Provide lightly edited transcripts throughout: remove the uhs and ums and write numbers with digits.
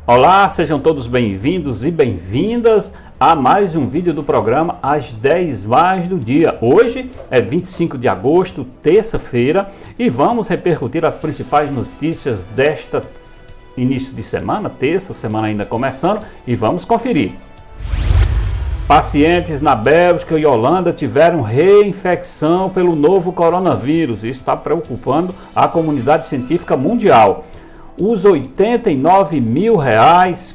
Olá, sejam todos bem-vindos e bem-vindas a mais um vídeo do programa As 10 Mais do Dia. Hoje é 25 de agosto, terça-feira, e vamos repercutir as principais notícias desta início de semana, terça, semana ainda começando, e vamos conferir. Pacientes na Bélgica e Holanda tiveram reinfecção pelo novo coronavírus. Isso está preocupando a comunidade científica mundial. Os R$89 mil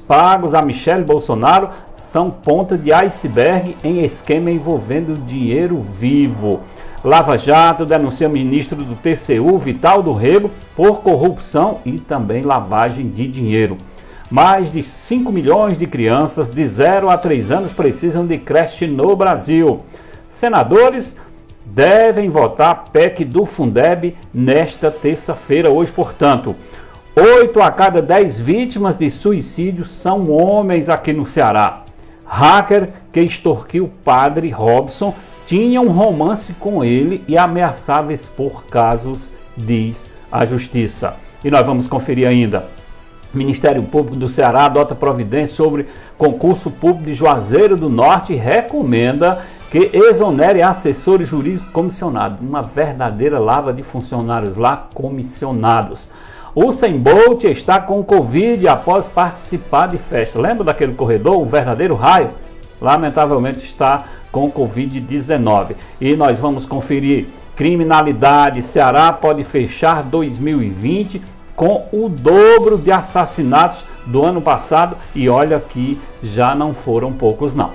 pagos a Michele Bolsonaro são ponta de iceberg em esquema envolvendo dinheiro vivo. Lava Jato denuncia o ministro do TCU, Vital do Rego, por corrupção e também lavagem de dinheiro. Mais de 5 milhões de crianças de 0 a 3 anos precisam de creche no Brasil. Senadores devem votar PEC do Fundeb nesta terça-feira, hoje, portanto. 8 a cada 10 vítimas de suicídio são homens aqui no Ceará. Hacker que extorquiu o padre Robson tinha um romance com ele e ameaçava expor casos, diz a Justiça. E nós vamos conferir ainda. Ministério Público do Ceará adota providência sobre concurso público de Juazeiro do Norte e recomenda que exonere assessores jurídicos comissionados. Uma verdadeira lava de funcionários lá comissionados. O Usain Bolt está com Covid após participar de festa. Lembra daquele corredor, o verdadeiro raio? Lamentavelmente está com Covid-19. E nós vamos conferir criminalidade. Ceará pode fechar 2020 com o dobro de assassinatos do ano passado. E olha que já não foram poucos não.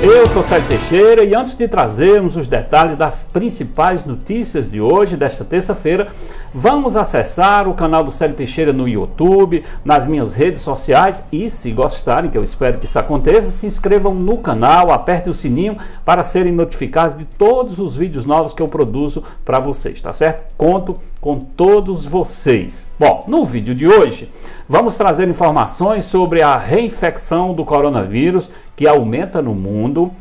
Eu sou Célio Teixeira e antes de trazermos os detalhes das principais notícias de hoje, desta terça-feira, vamos acessar o canal do Célio Teixeira no YouTube, nas minhas redes sociais e, se gostarem, que eu espero que isso aconteça, se inscrevam no canal, apertem o sininho para serem notificados de todos os vídeos novos que eu produzo para vocês, tá certo? Conto com todos vocês. Bom, no vídeo de hoje, vamos trazer informações sobre a reinfecção do coronavírus que aumenta no mundo,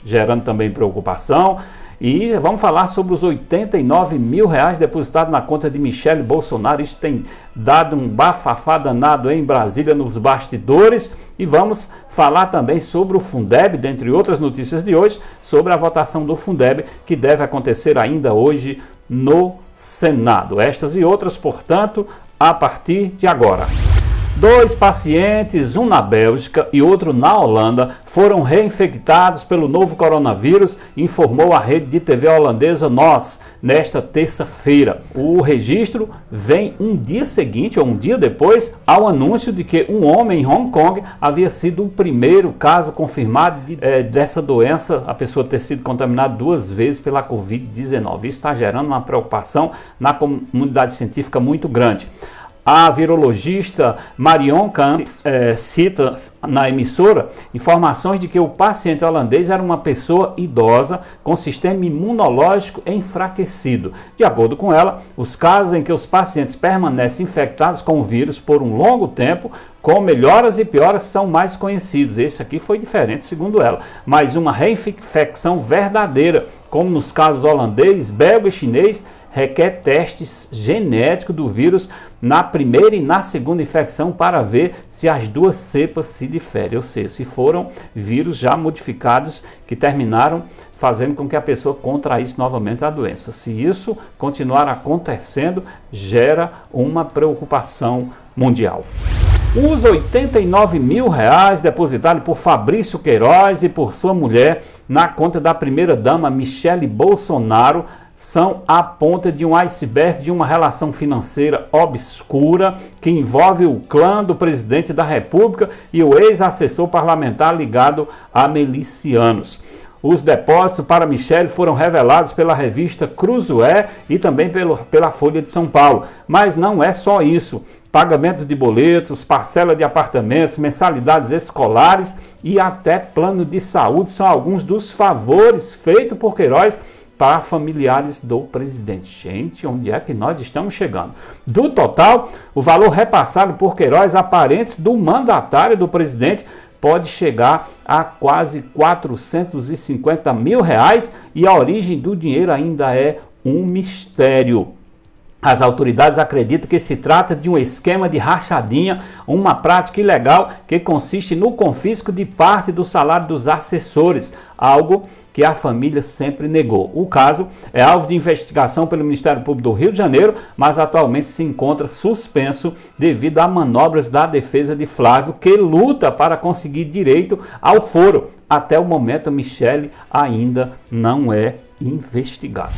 gerando também preocupação. E vamos falar sobre os R$89 mil depositados na conta de Michele Bolsonaro. Isso tem dado um bafafá danado em Brasília nos bastidores. E vamos falar também sobre o Fundeb, dentre outras notícias de hoje, sobre a votação do Fundeb, que deve acontecer ainda hoje no Senado. Estas e outras, portanto, a partir de agora. 2 pacientes, um na Bélgica e outro na Holanda, foram reinfectados pelo novo coronavírus, informou a rede de TV holandesa NOS nesta terça-feira. O registro vem um dia seguinte, ou um dia depois, ao anúncio de que um homem em Hong Kong havia sido o primeiro caso confirmado dessa doença, a pessoa ter sido contaminada 2 vezes pela Covid-19. Isso está gerando uma preocupação na comunidade científica muito grande. A virologista Marion Campos cita na emissora informações de que o paciente holandês era uma pessoa idosa com sistema imunológico enfraquecido. De acordo com ela, os casos em que os pacientes permanecem infectados com o vírus por um longo tempo, com melhoras e pioras, são mais conhecidos. Esse aqui foi diferente, segundo ela. Mas uma reinfecção verdadeira, como nos casos holandês, belga e chinês, requer testes genéticos do vírus na primeira e na segunda infecção para ver se as duas cepas se diferem, ou seja, se foram vírus já modificados que terminaram fazendo com que a pessoa contraísse novamente a doença. Se isso continuar acontecendo, gera uma preocupação mundial. Os R$89 mil depositados por Fabrício Queiroz e por sua mulher na conta da primeira-dama Michele Bolsonaro são a ponta de um iceberg de uma relação financeira obscura que envolve o clã do presidente da República e o ex-assessor parlamentar ligado a milicianos. Os depósitos para Michele foram revelados pela revista Cruzoé e também pela Folha de São Paulo. Mas não é só isso. Pagamento de boletos, parcela de apartamentos, mensalidades escolares e até plano de saúde são alguns dos favores feitos por Queiroz para familiares do presidente. Gente, onde é que nós estamos chegando? Do total, o valor repassado por Queiroz a parentes do mandatário do presidente pode chegar a quase R$450 mil e a origem do dinheiro ainda é um mistério. As autoridades acreditam que se trata de um esquema de rachadinha, uma prática ilegal que consiste no confisco de parte do salário dos assessores, algo que a família sempre negou. O caso é alvo de investigação pelo Ministério Público do Rio de Janeiro, mas atualmente se encontra suspenso devido a manobras da defesa de Flávio, que luta para conseguir direito ao foro. Até o momento, Michele ainda não é investigada.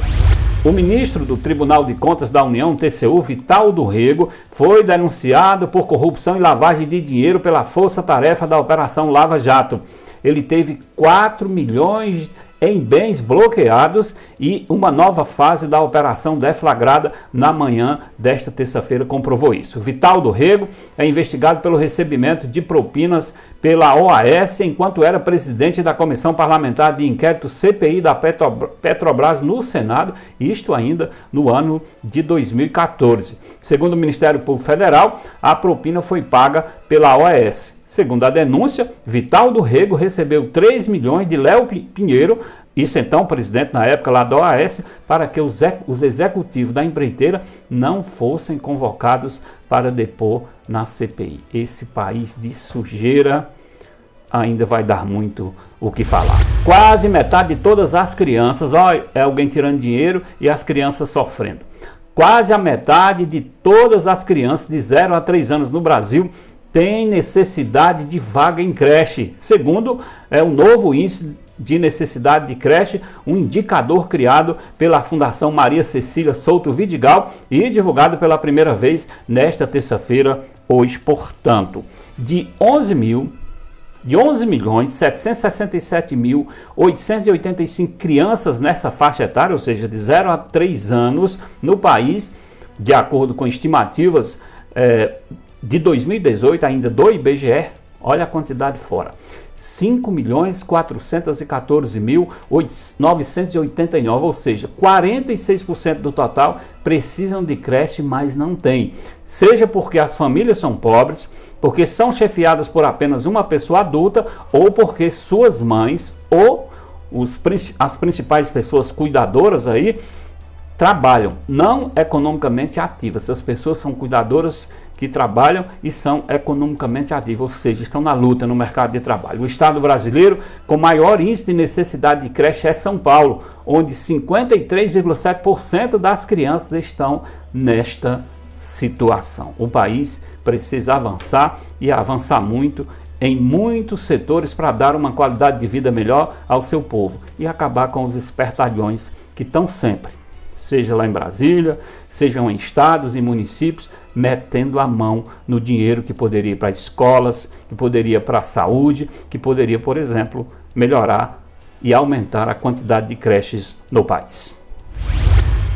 O ministro do Tribunal de Contas da União, TCU, Vital do Rego, foi denunciado por corrupção e lavagem de dinheiro pela força-tarefa da Operação Lava Jato. Ele teve 4 milhões em bens bloqueados e uma nova fase da operação deflagrada na manhã desta terça-feira comprovou isso. Vital do Rego é investigado pelo recebimento de propinas pela OAS enquanto era presidente da Comissão Parlamentar de Inquérito CPI da Petrobras no Senado, isto ainda no ano de 2014. Segundo o Ministério Público Federal, a propina foi paga pela OAS. Segundo a denúncia, Vital do Rego recebeu 3 milhões de Léo Pinheiro, isso então, presidente na época lá da OAS, para que os executivos da empreiteira não fossem convocados para depor na CPI. Esse país de sujeira ainda vai dar muito o que falar. Quase metade de todas as crianças, é alguém tirando dinheiro e as crianças sofrendo. Quase a metade de todas as crianças de 0 a 3 anos no Brasil tem necessidade de vaga em creche. Segundo o novo índice de necessidade de creche, um indicador criado pela Fundação Maria Cecília Souto Vidigal e divulgado pela primeira vez nesta terça-feira, hoje, portanto, de 11.767.885 crianças nessa faixa etária, ou seja, de 0 a 3 anos no país, de acordo com estimativas de 2018, ainda do IBGE, olha a quantidade fora, 5.414.989, ou seja, 46% do total precisam de creche, mas não tem. Seja porque as famílias são pobres, porque são chefiadas por apenas uma pessoa adulta, ou porque suas mães ou as principais pessoas cuidadoras aí trabalham não economicamente ativas. Essas pessoas são cuidadoras que trabalham e são economicamente ativas, ou seja, estão na luta no mercado de trabalho. O estado brasileiro com maior índice de necessidade de creche é São Paulo, onde 53,7% das crianças estão nesta situação. O país precisa avançar e avançar muito em muitos setores para dar uma qualidade de vida melhor ao seu povo e acabar com os espertalhões que estão sempre, seja lá em Brasília, sejam em estados e municípios, metendo a mão no dinheiro que poderia ir para escolas, que poderia ir para a saúde, que poderia, por exemplo, melhorar e aumentar a quantidade de creches no país.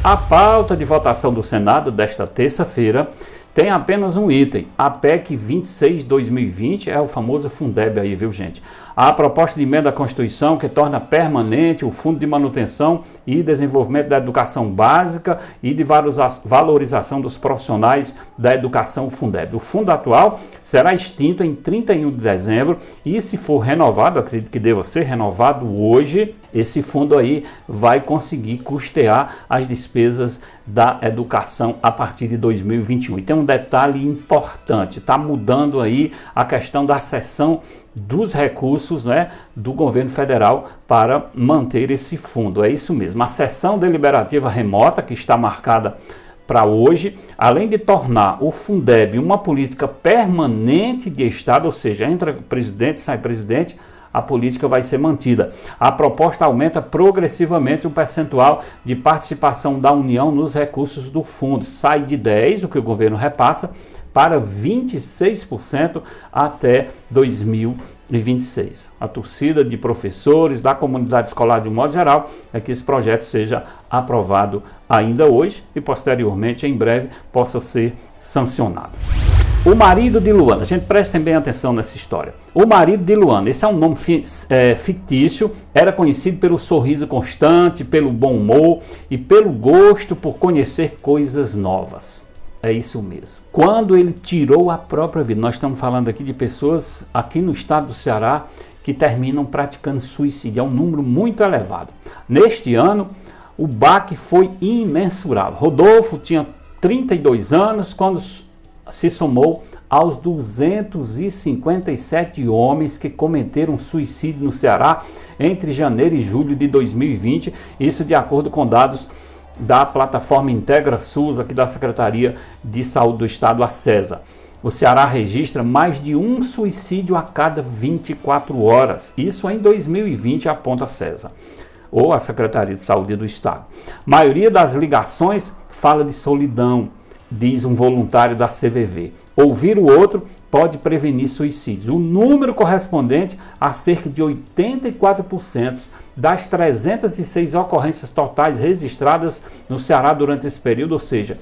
A pauta de votação do Senado desta terça-feira tem apenas um item, a PEC 26/2020, é o famoso Fundeb aí, viu gente? A proposta de emenda à Constituição que torna permanente o Fundo de Manutenção e Desenvolvimento da Educação Básica e de valorização dos profissionais da educação Fundeb. O fundo atual será extinto em 31 de dezembro e se for renovado, acredito que deva ser renovado hoje, esse fundo aí vai conseguir custear as despesas da educação a partir de 2021. E tem um detalhe importante, está mudando aí a questão da cessão dos recursos, né, do governo federal para manter esse fundo. É isso mesmo, a sessão deliberativa remota que está marcada para hoje, além de tornar o Fundeb uma política permanente de Estado, ou seja, entra presidente, sai presidente, a política vai ser mantida. A proposta aumenta progressivamente o percentual de participação da União nos recursos do fundo. Sai de 10%, o que o governo repassa, para 26% até 2026. A torcida de professores, da comunidade escolar de um modo geral, é que esse projeto seja aprovado ainda hoje e posteriormente, em breve, possa ser sancionado. O marido de Luana, gente, prestem bem atenção nessa história. O marido de Luana, esse é um nome fictício, era conhecido pelo sorriso constante, pelo bom humor e pelo gosto por conhecer coisas novas. É isso mesmo. Quando ele tirou a própria vida, nós estamos falando aqui de pessoas aqui no estado do Ceará que terminam praticando suicídio. É um número muito elevado. Neste ano, o baque foi imensurável. Rodolfo tinha 32 anos quando se somou aos 257 homens que cometeram suicídio no Ceará entre janeiro e julho de 2020. Isso de acordo com dados da plataforma Integra SUS, aqui da Secretaria de Saúde do Estado, a CESA. O Ceará registra mais de um suicídio a cada 24 horas. Isso em 2020, aponta a CESA, ou a Secretaria de Saúde do Estado. A maioria das ligações fala de solidão, diz um voluntário da CVV. Ouvir o outro pode prevenir suicídios. O número correspondente a cerca de 84% das 306 ocorrências totais registradas no Ceará durante esse período, ou seja,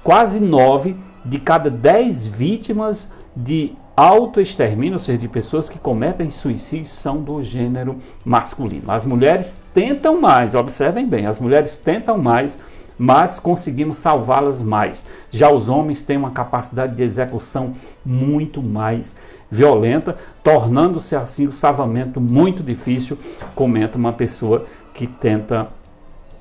quase 9 de cada 10 vítimas de autoextermínio, ou seja, de pessoas que cometem suicídio, são do gênero masculino. As mulheres tentam mais, observem bem, as mulheres tentam mais, mas conseguimos salvá-las mais. Já os homens têm uma capacidade de execução muito mais violenta, tornando-se assim o salvamento muito difícil, comenta uma pessoa que tenta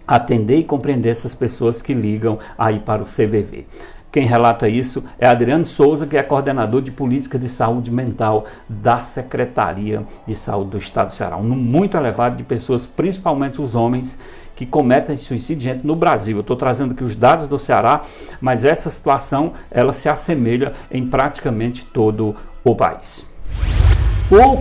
atender e compreender essas pessoas que ligam aí para o CVV. Quem relata isso é Adriano Souza, que é coordenador de política de saúde mental da Secretaria de Saúde do Estado do Ceará. Um número muito elevado de pessoas, principalmente os homens, que cometem suicídio, gente, no Brasil. Eu estou trazendo aqui os dados do Ceará, mas essa situação, ela se assemelha em praticamente todo o país. O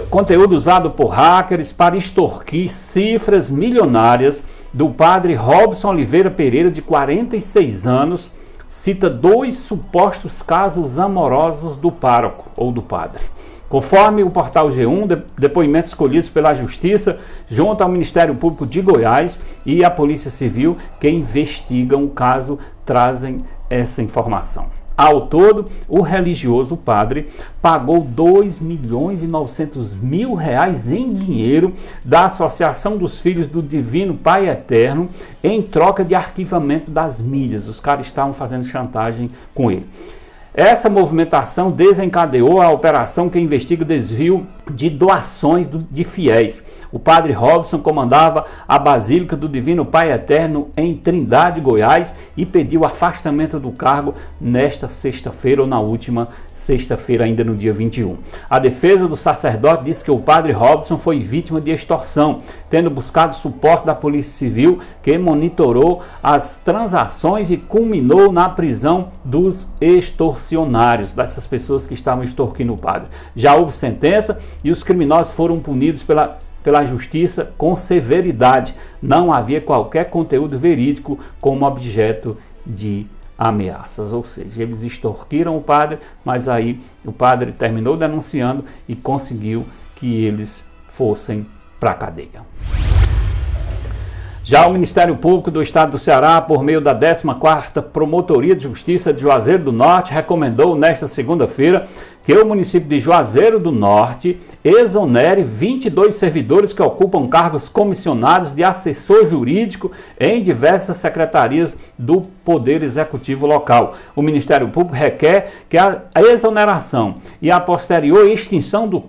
conteúdo usado por hackers para extorquir cifras milionárias do padre Robson Oliveira Pereira, de 46 anos, cita 2 supostos casos amorosos do pároco ou do padre. Conforme o portal G1, depoimentos escolhidos pela Justiça, junto ao Ministério Público de Goiás e a Polícia Civil, que investigam o caso, trazem essa informação. Ao todo, o religioso padre pagou R$2.900.000 em dinheiro da Associação dos Filhos do Divino Pai Eterno em troca de arquivamento das milhas. Os caras estavam fazendo chantagem com ele. Essa movimentação desencadeou a operação que investiga o desvio de doações de fiéis. O padre Robson comandava a Basílica do Divino Pai Eterno em Trindade, Goiás, e pediu afastamento do cargo nesta sexta-feira, ou na última sexta-feira, ainda no dia 21. A defesa do sacerdote disse que o padre Robson foi vítima de extorsão, tendo buscado suporte da Polícia Civil, que monitorou as transações e culminou na prisão dos extorsionários, dessas pessoas que estavam extorquindo o padre. Já houve sentença e os criminosos foram punidos pela Justiça com severidade. Não havia qualquer conteúdo verídico como objeto de ameaças, ou seja, eles extorquiram o padre, mas aí o padre terminou denunciando e conseguiu que eles fossem para a cadeia. Já o Ministério Público do Estado do Ceará, por meio da 14ª Promotoria de Justiça de Juazeiro do Norte, recomendou nesta segunda-feira que o município de Juazeiro do Norte exonere 22 servidores que ocupam cargos comissionados de assessor jurídico em diversas secretarias do Poder Executivo local. O Ministério Público requer que a exoneração e a posterior extinção dos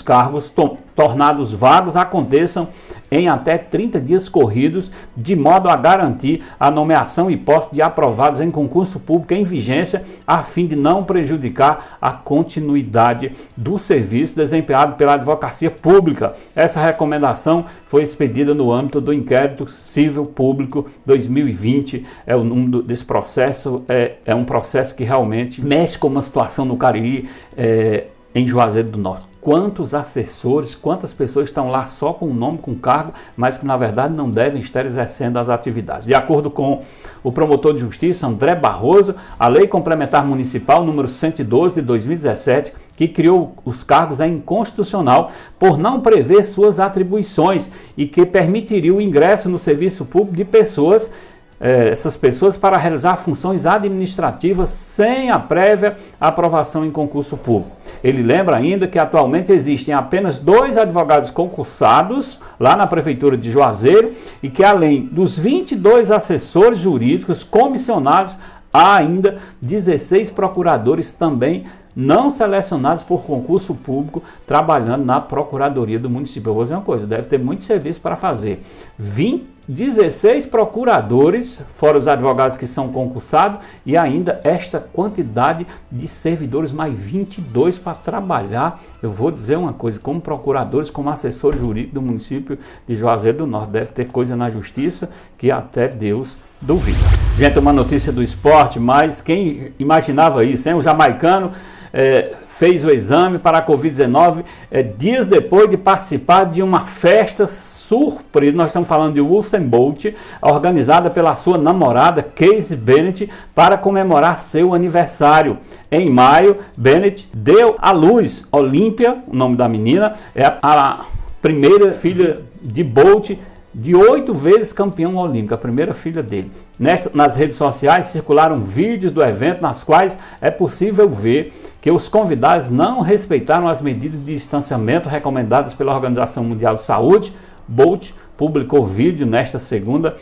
cargos tornados vagos aconteçam em até 30 dias corridos, de modo a garantir a nomeação e posse de aprovados em concurso público em vigência, a fim de não prejudicar a continuidade do serviço desempenhado pela Advocacia Pública. Essa recomendação foi expedida no âmbito do Inquérito Civil Público 2020. O número desse processo é um processo que realmente mexe com uma situação no Cariri, em Juazeiro do Norte. Quantos assessores, quantas pessoas estão lá só com o nome, com cargo, mas que na verdade não devem estar exercendo as atividades. De acordo com o promotor de justiça, André Barroso, a Lei Complementar Municipal número 112 de 2017, que criou os cargos, é inconstitucional por não prever suas atribuições e que permitiria o ingresso no serviço público de essas pessoas para realizar funções administrativas sem a prévia aprovação em concurso público. Ele lembra ainda que atualmente existem apenas 2 advogados concursados lá na Prefeitura de Juazeiro e que além dos 22 assessores jurídicos comissionados, Há ainda 16 procuradores também não selecionados por concurso público trabalhando na Procuradoria do município. Eu vou dizer uma coisa, deve ter muito serviço para fazer. 16 procuradores, fora os advogados que são concursados, e ainda esta quantidade de servidores, mais 22 para trabalhar. Eu vou dizer uma coisa, como procuradores, como assessor jurídico do município de Juazeiro do Norte, deve ter coisa na justiça que até Deus duvida. Gente, uma notícia do esporte, mas quem imaginava isso, hein? O jamaicano fez o exame para a Covid-19 dias depois de participar de uma festa surpresa. Nós estamos falando de Usain Bolt, organizada pela sua namorada Casey Bennett para comemorar seu aniversário. Em maio, Bennett deu à luz Olímpia, o nome da menina, é a primeira filha de Bolt, de 8 vezes campeão olímpico, a primeira filha dele. Nas redes sociais circularam vídeos do evento nas quais é possível ver que os convidados não respeitaram as medidas de distanciamento recomendadas pela Organização Mundial de Saúde. Bolt publicou vídeo nesta segunda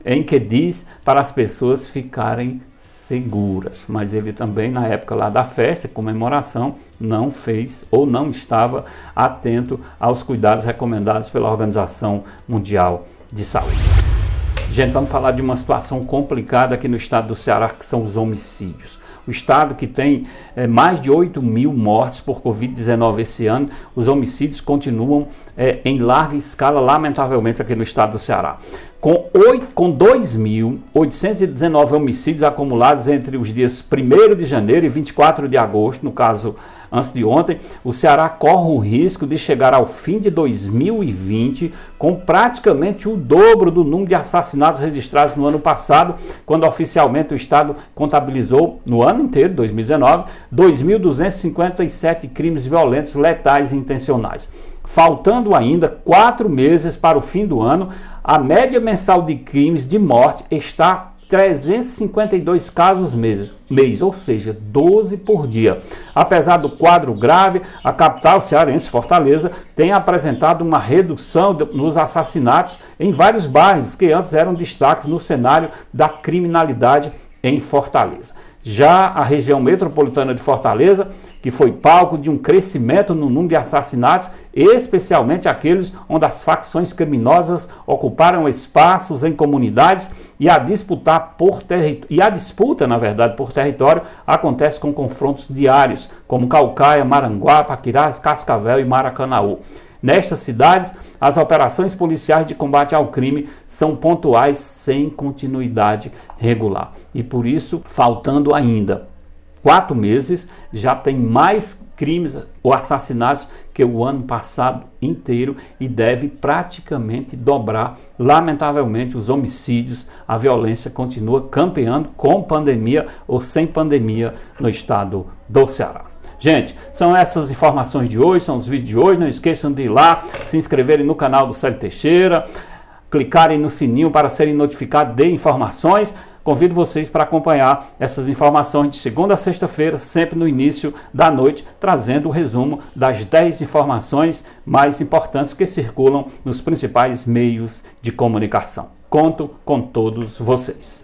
em que diz para as pessoas ficarem seguras, mas ele também na época lá da festa, comemoração, não fez ou não estava atento aos cuidados recomendados pela Organização Mundial de Saúde. Gente, vamos falar de uma situação complicada aqui no estado do Ceará, que são os homicídios. O estado que tem mais de 8.000 mortes por Covid-19 esse ano, os homicídios continuam em larga escala, lamentavelmente, aqui no estado do Ceará. Com 2.819 homicídios acumulados entre os dias 1º de janeiro e 24 de agosto, no caso antes de ontem, o Ceará corre o risco de chegar ao fim de 2020 com praticamente o dobro do número de assassinatos registrados no ano passado, quando oficialmente o estado contabilizou no ano inteiro, 2019, 2.257 crimes violentos, letais e intencionais. Faltando ainda 4 meses para o fim do ano, a média mensal de crimes de morte está 352 casos mês, ou seja, 12 por dia. Apesar do quadro grave, a capital cearense, Fortaleza, tem apresentado uma redução nos assassinatos em vários bairros que antes eram destaques no cenário da criminalidade em Fortaleza. Já a região metropolitana de Fortaleza, que foi palco de um crescimento no número de assassinatos, especialmente aqueles onde as facções criminosas ocuparam espaços em comunidades e a disputa, na verdade, por território acontece com confrontos diários, como Caucaia, Maranguá, Paquirás, Cascavel e Maracanaú. Nestas cidades, as operações policiais de combate ao crime são pontuais, sem continuidade regular. E por isso, faltando ainda 4 meses, já tem mais crimes ou assassinatos que o ano passado inteiro e deve praticamente dobrar. Lamentavelmente, os homicídios, a violência continua campeando com pandemia ou sem pandemia no estado do Ceará. Gente, são essas informações de hoje, são os vídeos de hoje. Não esqueçam de ir lá, se inscreverem no canal do Célio Teixeira, clicarem no sininho para serem notificados de informações. Convido vocês para acompanhar essas informações de segunda a sexta-feira, sempre no início da noite, trazendo o resumo das 10 informações mais importantes que circulam nos principais meios de comunicação. Conto com todos vocês.